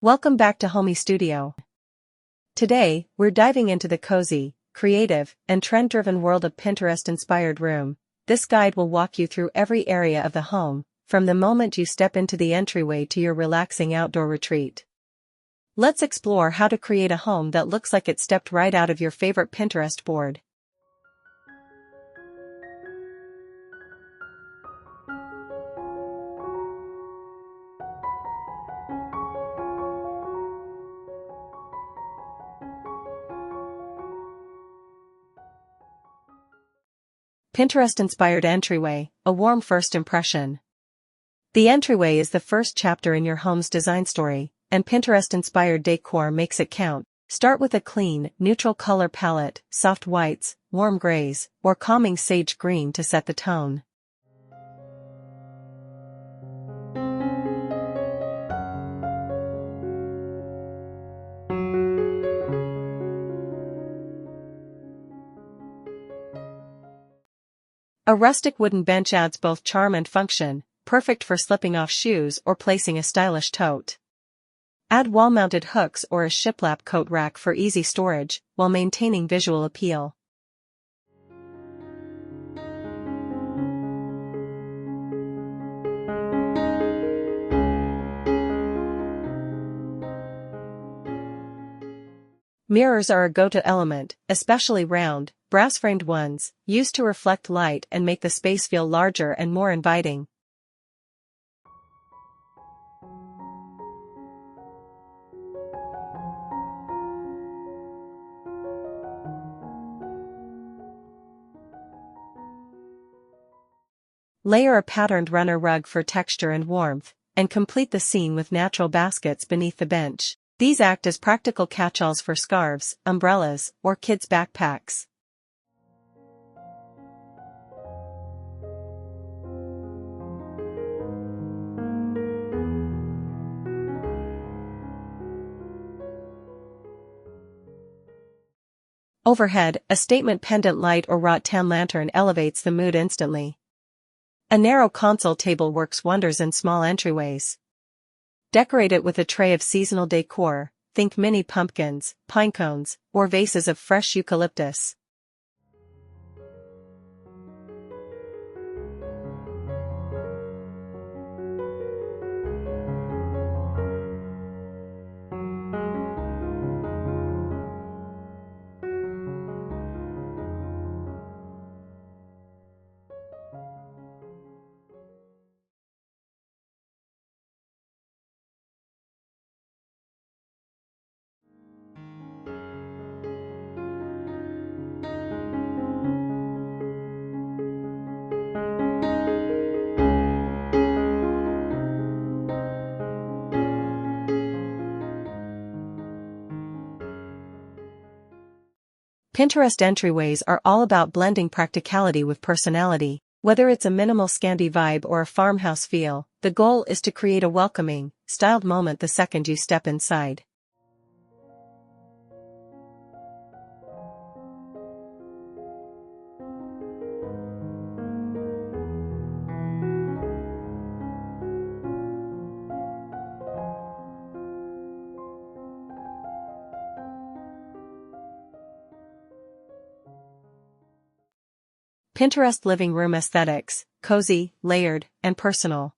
Welcome back to Homey Studio. Today, we're diving into the cozy, creative, and trend-driven world of Pinterest-inspired room. This guide will walk you through every area of the home, from the moment you step into the entryway to your relaxing outdoor retreat. Let's explore how to create a home that looks like it stepped right out of your favorite Pinterest board. Pinterest-inspired entryway, a warm first impression. The entryway is the first chapter in your home's design story, and Pinterest-inspired decor makes it count. Start with a clean, neutral color palette, soft whites, warm grays, or calming sage green to set the tone. A rustic wooden bench adds both charm and function, perfect for slipping off shoes or placing a stylish tote. Add wall-mounted hooks or a shiplap coat rack for easy storage, while maintaining visual appeal. Mirrors are a go-to element, especially round, brass-framed ones, used to reflect light and make the space feel larger and more inviting. Layer a patterned runner rug for texture and warmth, and complete the scene with natural baskets beneath the bench. These act as practical catch-alls for scarves, umbrellas, or kids' backpacks. Overhead, a statement pendant light or wrought-tan lantern elevates the mood instantly. A narrow console table works wonders in small entryways. Decorate it with a tray of seasonal decor, think mini pumpkins, pine cones, or vases of fresh eucalyptus. Pinterest entryways are all about blending practicality with personality. Whether it's a minimal Scandi vibe or a farmhouse feel, the goal is to create a welcoming, styled moment the second you step inside. Pinterest living room aesthetics, cozy, layered, and personal.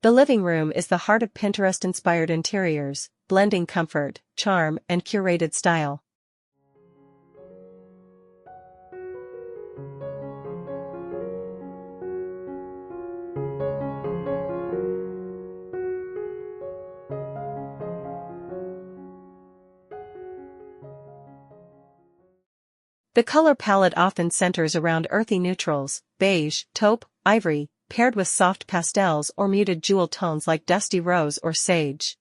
The living room is the heart of Pinterest-inspired interiors, blending comfort, charm, and curated style. The color palette often centers around earthy neutrals, beige, taupe, ivory, paired with soft pastels or muted jewel tones like dusty rose or sage.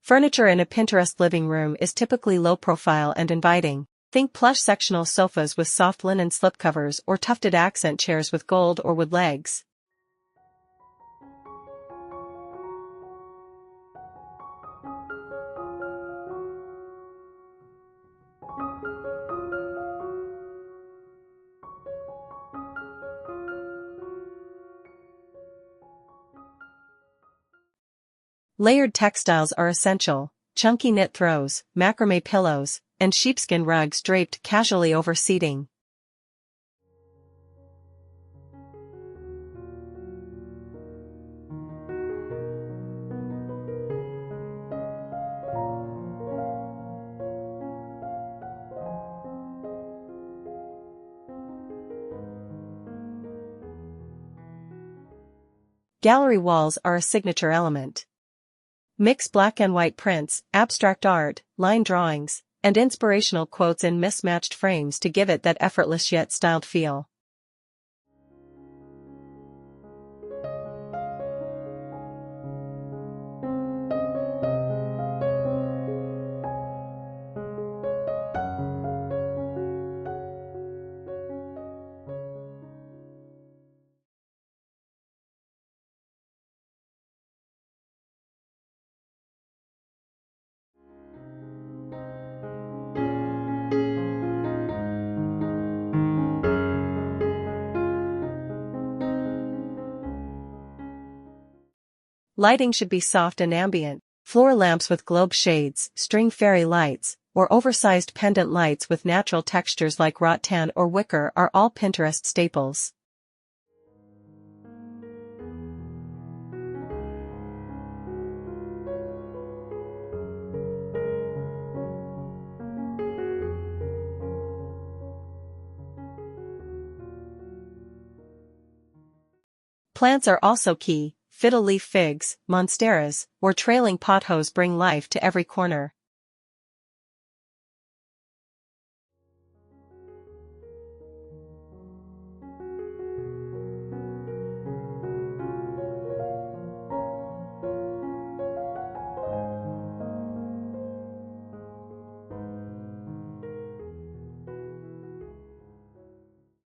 Furniture in a Pinterest living room is typically low-profile and inviting. Think plush sectional sofas with soft linen slipcovers or tufted accent chairs with gold or wood legs. Layered textiles are essential: chunky knit throws, macrame pillows, and sheepskin rugs draped casually over seating. Gallery walls are a signature element. Mix black and white prints, abstract art, line drawings, and inspirational quotes in mismatched frames to give it that effortless yet styled feel. Lighting should be soft and ambient. Floor lamps with globe shades, string fairy lights, or oversized pendant lights with natural textures like rattan or wicker are all Pinterest staples. Plants are also key. Fiddle leaf figs, monsteras, or trailing pothos bring life to every corner.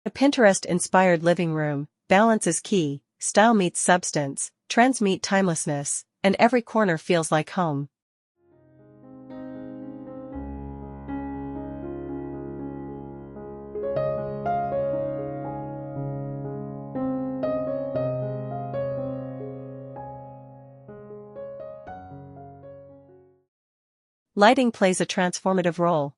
A Pinterest-inspired living room, balance is key. Style meets substance, trends meet timelessness, and every corner feels like home. Lighting plays a transformative role.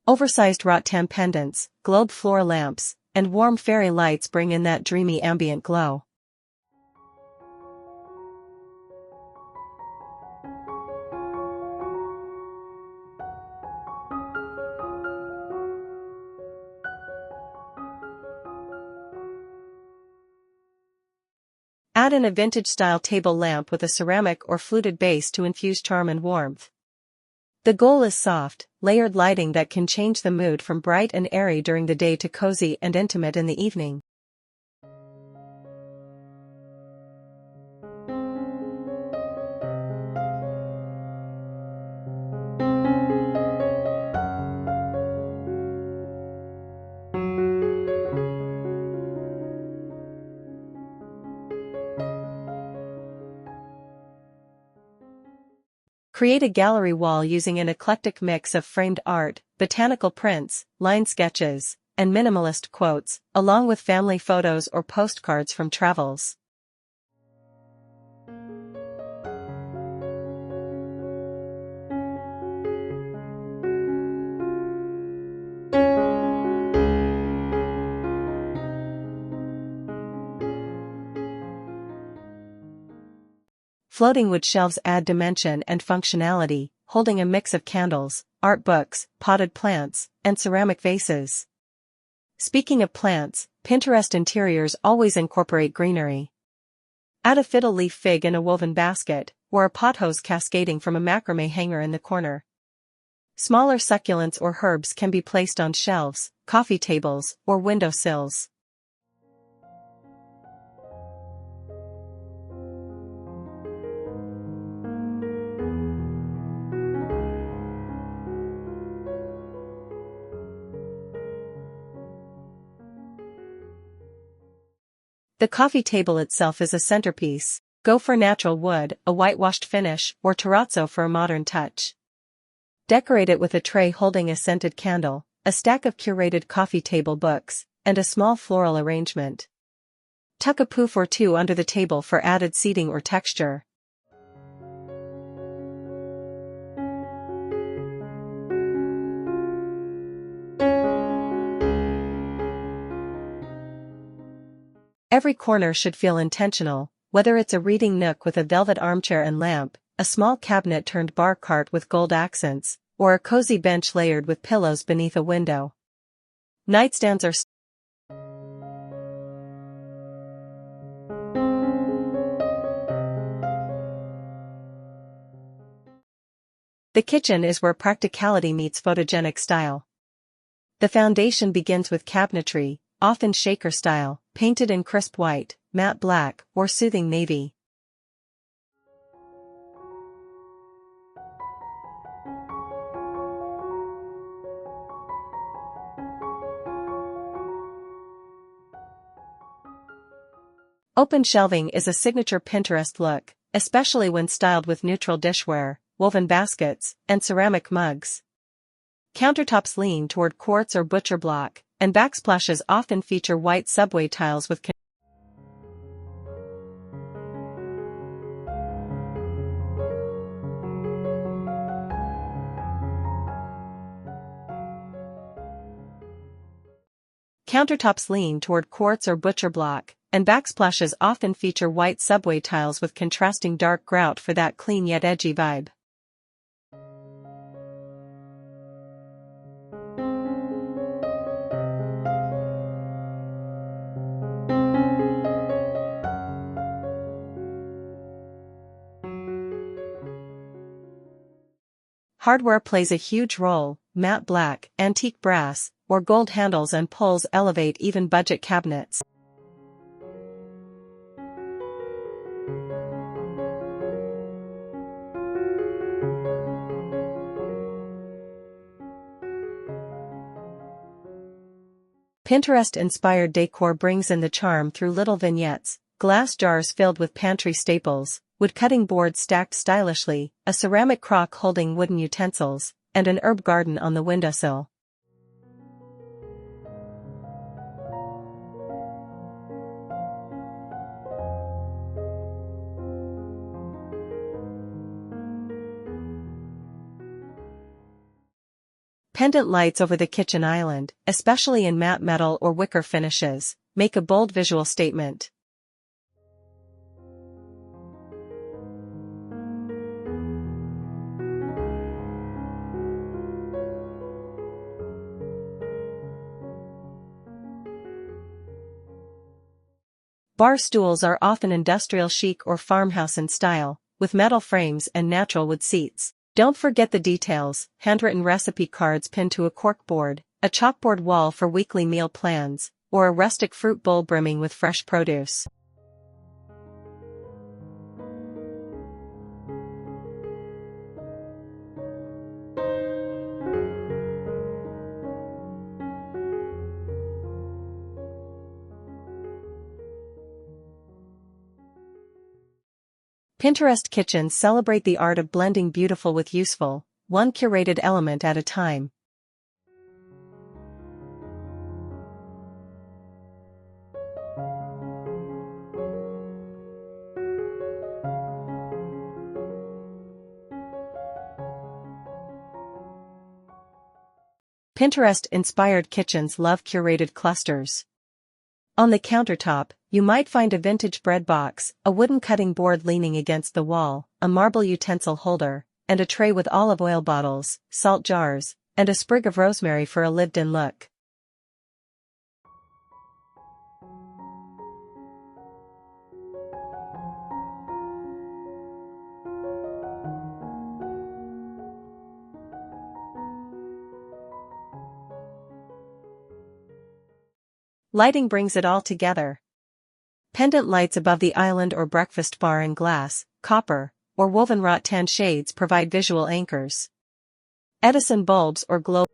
Oversized rattan pendants, globe floor lamps, and warm fairy lights bring in that dreamy ambient glow. Add in a vintage-style table lamp with a ceramic or fluted base to infuse charm and warmth. The goal is soft, layered lighting that can change the mood from bright and airy during the day to cozy and intimate in the evening. Create a gallery wall using an eclectic mix of framed art, botanical prints, line sketches, and minimalist quotes, along with family photos or postcards from travels. Floating wood shelves add dimension and functionality, holding a mix of candles, art books, potted plants, and ceramic vases. Speaking of plants, Pinterest interiors always incorporate greenery. Add a fiddle leaf fig in a woven basket, or a pothose cascading from a macrame hanger in the corner. Smaller succulents or herbs can be placed on shelves, coffee tables, or window sills. The coffee table itself is a centerpiece. Go for natural wood, a whitewashed finish, or terrazzo for a modern touch. Decorate it with a tray holding a scented candle, a stack of curated coffee table books, and a small floral arrangement. Tuck a poof or two under the table for added seating or texture. Every corner should feel intentional, whether it's a reading nook with a velvet armchair and lamp, a small cabinet turned bar cart with gold accents, or a cozy bench layered with pillows beneath a window. Nightstands are The kitchen is where practicality meets photogenic style. The foundation begins with cabinetry, often shaker style, painted in crisp white, matte black, or soothing navy. Open shelving is a signature Pinterest look, especially when styled with neutral dishware, woven baskets, and ceramic mugs. Countertops lean toward quartz or butcher block, and backsplashes often feature white subway tiles with Countertops lean toward quartz or butcher block, and backsplashes often feature white subway tiles with contrasting dark grout for that clean yet edgy vibe. Hardware plays a huge role. Matte black, antique brass, or gold handles and pulls elevate even budget cabinets. Pinterest-inspired decor brings in the charm through little vignettes, glass jars filled with pantry staples, wood-cutting boards stacked stylishly, a ceramic crock holding wooden utensils, and an herb garden on the windowsill. Pendant lights over the kitchen island, especially in matte metal or wicker finishes, make a bold visual statement. Bar stools are often industrial chic or farmhouse in style, with metal frames and natural wood seats. Don't forget the details: handwritten recipe cards pinned to a corkboard, a chalkboard wall for weekly meal plans, or a rustic fruit bowl brimming with fresh produce. Pinterest kitchens celebrate the art of blending beautiful with useful, one curated element at a time. Pinterest-inspired kitchens love curated clusters. On the countertop, you might find a vintage bread box, a wooden cutting board leaning against the wall, a marble utensil holder, and a tray with olive oil bottles, salt jars, and a sprig of rosemary for a lived-in look. Lighting brings it all together. Pendant lights above the island or breakfast bar in glass, copper, or woven rattan shades provide visual anchors. Edison bulbs or glow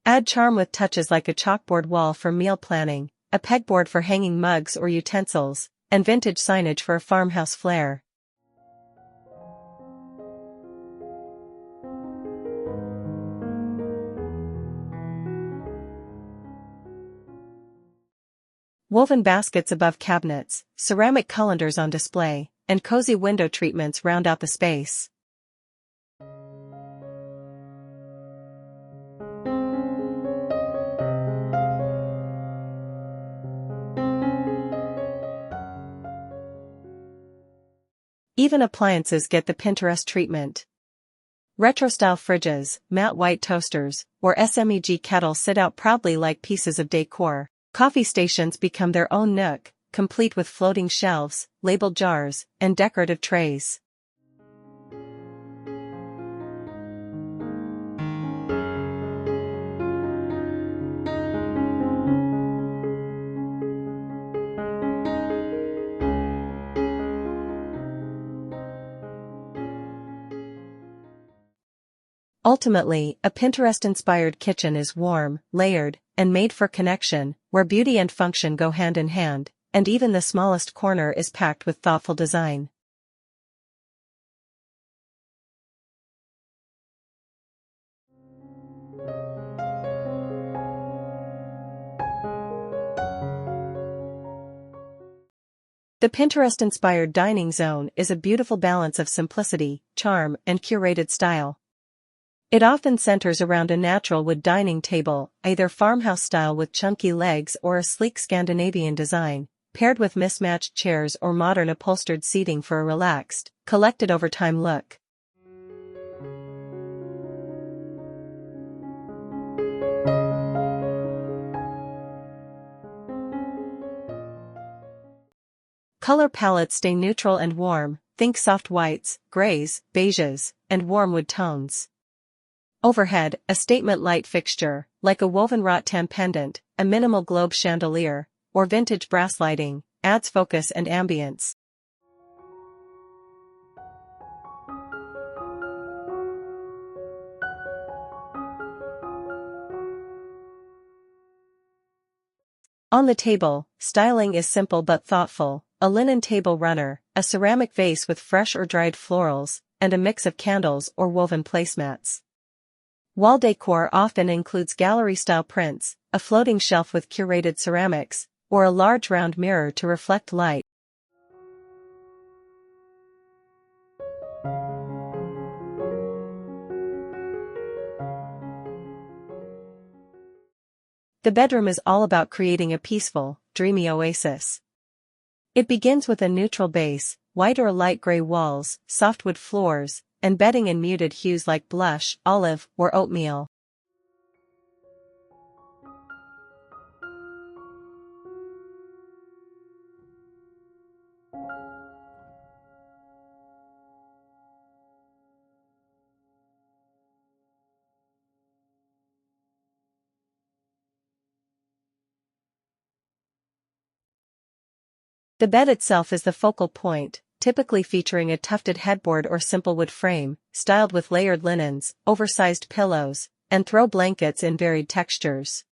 Add charm with touches like a chalkboard wall for meal planning, a pegboard for hanging mugs or utensils, and vintage signage for a farmhouse flair. Woven baskets above cabinets, ceramic colanders on display, and cozy window treatments round out the space. Even appliances get the Pinterest treatment. Retro-style fridges, matte white toasters, or SMEG kettles sit out proudly like pieces of decor. Coffee stations become their own nook, complete with floating shelves, labeled jars, and decorative trays. Ultimately, a Pinterest-inspired kitchen is warm, layered, and made for connection, where beauty and function go hand in hand, and even the smallest corner is packed with thoughtful design. The Pinterest-inspired dining zone is a beautiful balance of simplicity, charm, and curated style. It often centers around a natural wood dining table, either farmhouse style with chunky legs or a sleek Scandinavian design, paired with mismatched chairs or modern upholstered seating for a relaxed, collected over time look. Color palettes stay neutral and warm, think soft whites, grays, beiges, and warm wood tones. Overhead, a statement light fixture, like a woven rattan pendant, a minimal globe chandelier, or vintage brass lighting, adds focus and ambience. On the table, styling is simple but thoughtful, a linen table runner, a ceramic vase with fresh or dried florals, and a mix of candles or woven placemats. Wall decor often includes gallery-style prints, a floating shelf with curated ceramics, or a large round mirror to reflect light. The bedroom is all about creating a peaceful, dreamy oasis. It begins with a neutral base, white or light gray walls, softwood floors, and bedding in muted hues like blush, olive, or oatmeal. The bed itself is the focal point, typically featuring a tufted headboard or simple wood frame, styled with layered linens, oversized pillows, and throw blankets in varied textures.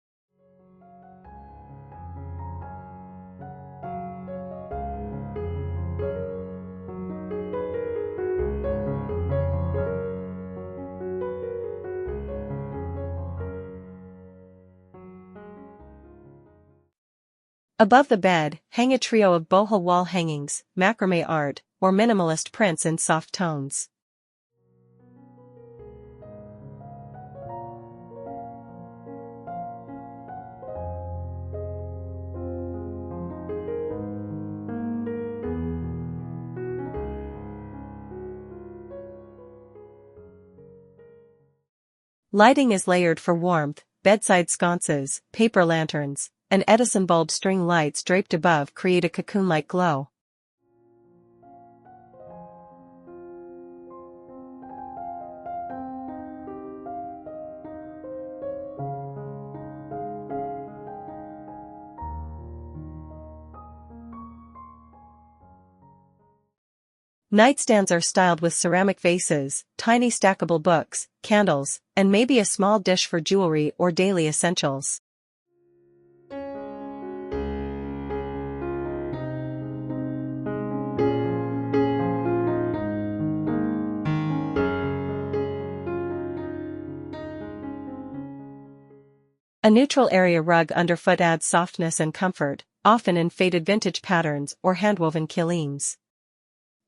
Above the bed, hang a trio of boho wall hangings, macrame art, or minimalist prints in soft tones. Lighting is layered for warmth, bedside sconces, paper lanterns, and Edison bulb string lights draped above create a cocoon-like glow. Nightstands are styled with ceramic vases, tiny stackable books, candles, and maybe a small dish for jewelry or daily essentials. A neutral area rug underfoot adds softness and comfort, often in faded vintage patterns or handwoven quilines.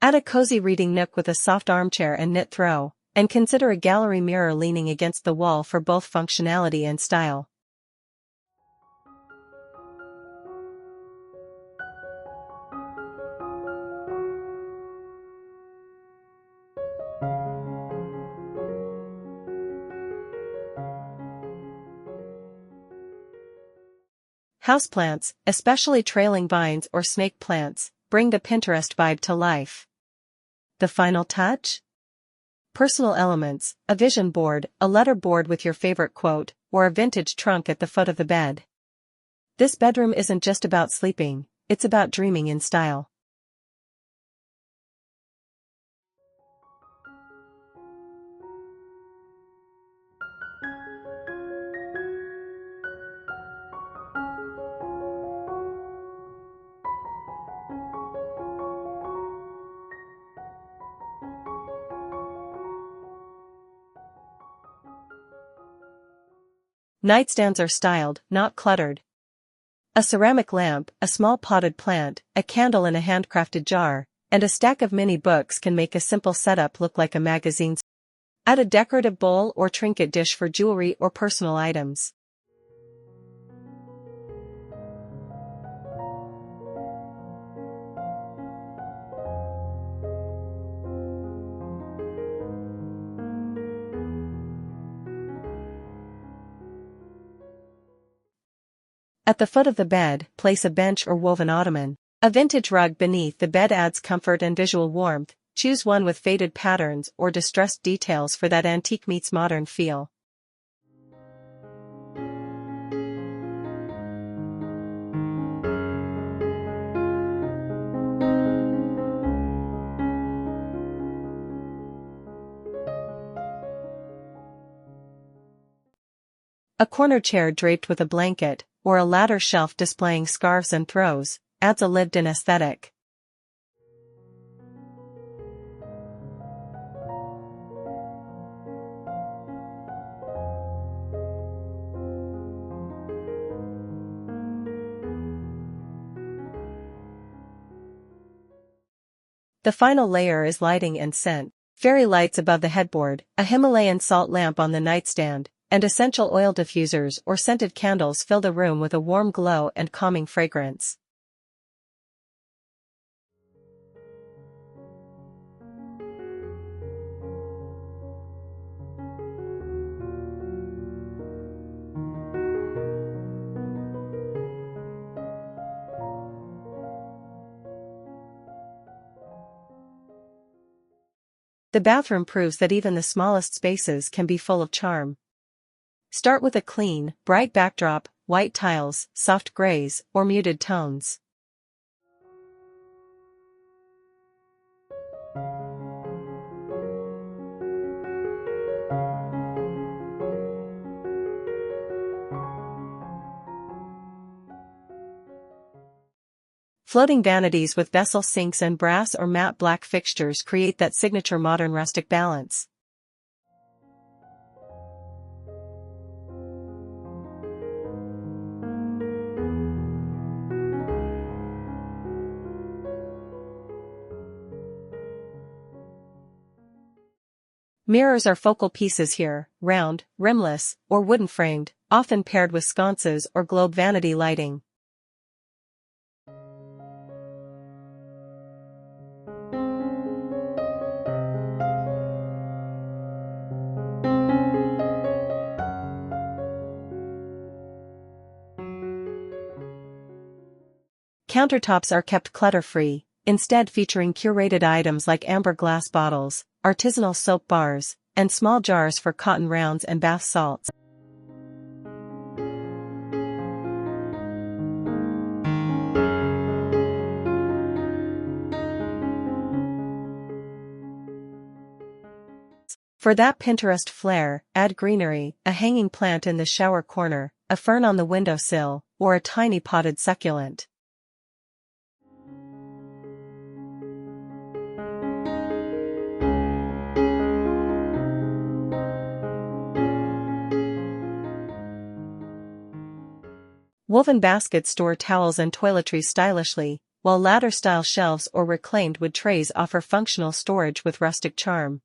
Add a cozy reading nook with a soft armchair and knit throw, and consider a gallery mirror leaning against the wall for both functionality and style. Houseplants, especially trailing vines or snake plants, bring the Pinterest vibe to life. The final touch? Personal elements, a vision board, a letter board with your favorite quote, or a vintage trunk at the foot of the bed. This bedroom isn't just about sleeping, it's about dreaming in style. Nightstands are styled, not cluttered. A ceramic lamp, a small potted plant, a candle in a handcrafted jar, and a stack of mini books can make a simple setup look like a magazine. Add a decorative bowl or trinket dish for jewelry or personal items. At the foot of the bed, place a bench or woven ottoman. A vintage rug beneath the bed adds comfort and visual warmth. Choose one with faded patterns or distressed details for that antique meets modern feel. A corner chair draped with a blanket, or a ladder shelf displaying scarves and throws, adds a lived-in aesthetic. The final layer is lighting and scent. Fairy lights above the headboard, a Himalayan salt lamp on the nightstand, and essential oil diffusers or scented candles fill the room with a warm glow and calming fragrance. The bathroom proves that even the smallest spaces can be full of charm. Start with a clean, bright backdrop, white tiles, soft grays, or muted tones. Floating vanities with vessel sinks and brass or matte black fixtures create that signature modern rustic balance. Mirrors are focal pieces here, round, rimless, or wooden framed, often paired with sconces or globe vanity lighting. Countertops are kept clutter-free, instead featuring curated items like amber glass bottles, artisanal soap bars, and small jars for cotton rounds and bath salts. For that Pinterest flair, add greenery, a hanging plant in the shower corner, a fern on the windowsill, or a tiny potted succulent. Woven baskets store towels and toiletries stylishly, while ladder-style shelves or reclaimed wood trays offer functional storage with rustic charm.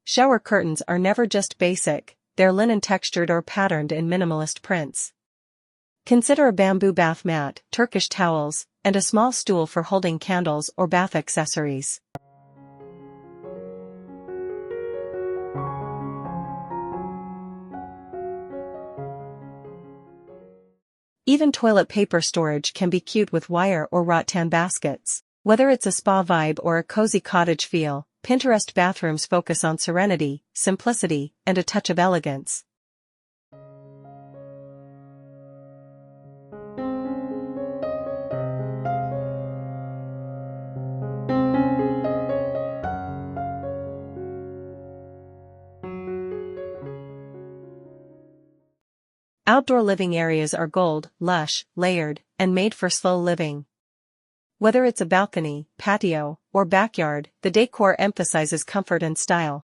Shower curtains are never just basic, they're linen textured or patterned in minimalist prints. Consider a bamboo bath mat, Turkish towels, and a small stool for holding candles or bath accessories. Even toilet paper storage can be cute with wire or rattan baskets. Whether it's a spa vibe or a cozy cottage feel, Pinterest bathrooms focus on serenity, simplicity, and a touch of elegance. Outdoor living areas are gold, lush, layered, and made for slow living. Whether it's a balcony, patio, or backyard, the decor emphasizes comfort and style.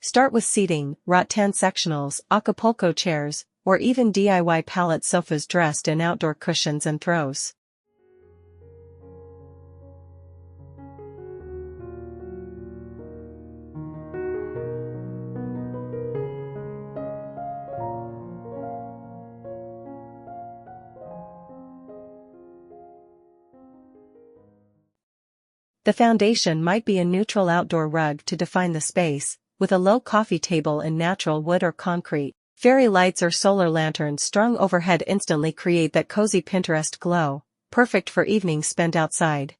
Start with seating, rattan sectionals, Acapulco chairs, or even DIY pallet sofas dressed in outdoor cushions and throws. The foundation might be a neutral outdoor rug to define the space, with a low coffee table in natural wood or concrete. Fairy lights or solar lanterns strung overhead instantly create that cozy Pinterest glow, perfect for evenings spent outside.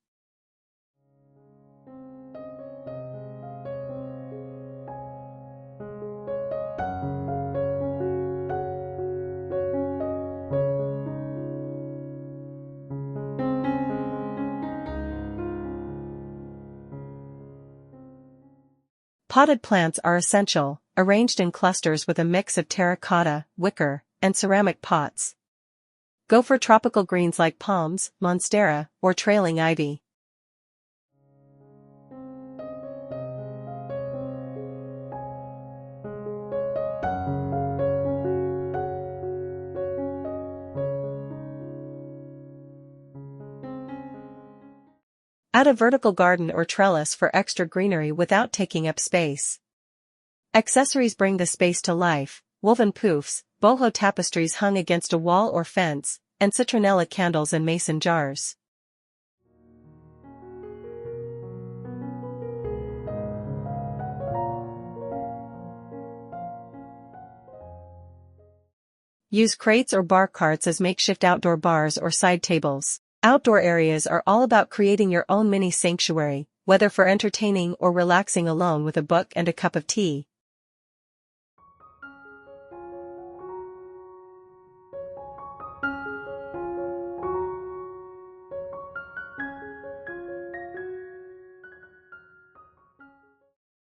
Potted plants are essential, arranged in clusters with a mix of terracotta, wicker, and ceramic pots. Go for tropical greens like palms, monstera, or trailing ivy. Add a vertical garden or trellis for extra greenery without taking up space. Accessories bring the space to life: woven poofs, boho tapestries hung against a wall or fence, and citronella candles in mason jars. Use crates or bar carts as makeshift outdoor bars or side tables. Outdoor areas are all about creating your own mini sanctuary, whether for entertaining or relaxing alone with a book and a cup of tea.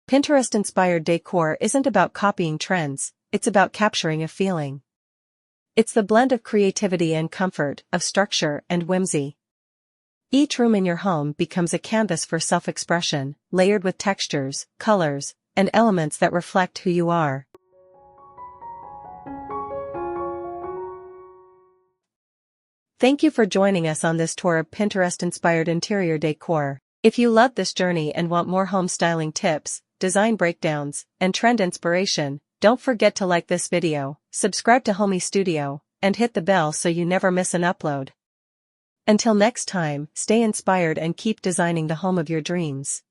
Pinterest-inspired decor isn't about copying trends, it's about capturing a feeling. It's the blend of creativity and comfort, of structure and whimsy. Each room in your home becomes a canvas for self-expression, layered with textures, colors, and elements that reflect who you are. Thank you for joining us on this tour of Pinterest-inspired interior decor. If you loved this journey and want more home styling tips, design breakdowns, and trend inspiration, don't forget to like this video, subscribe to Homey Studio, and hit the bell so you never miss an upload. Until next time, stay inspired and keep designing the home of your dreams.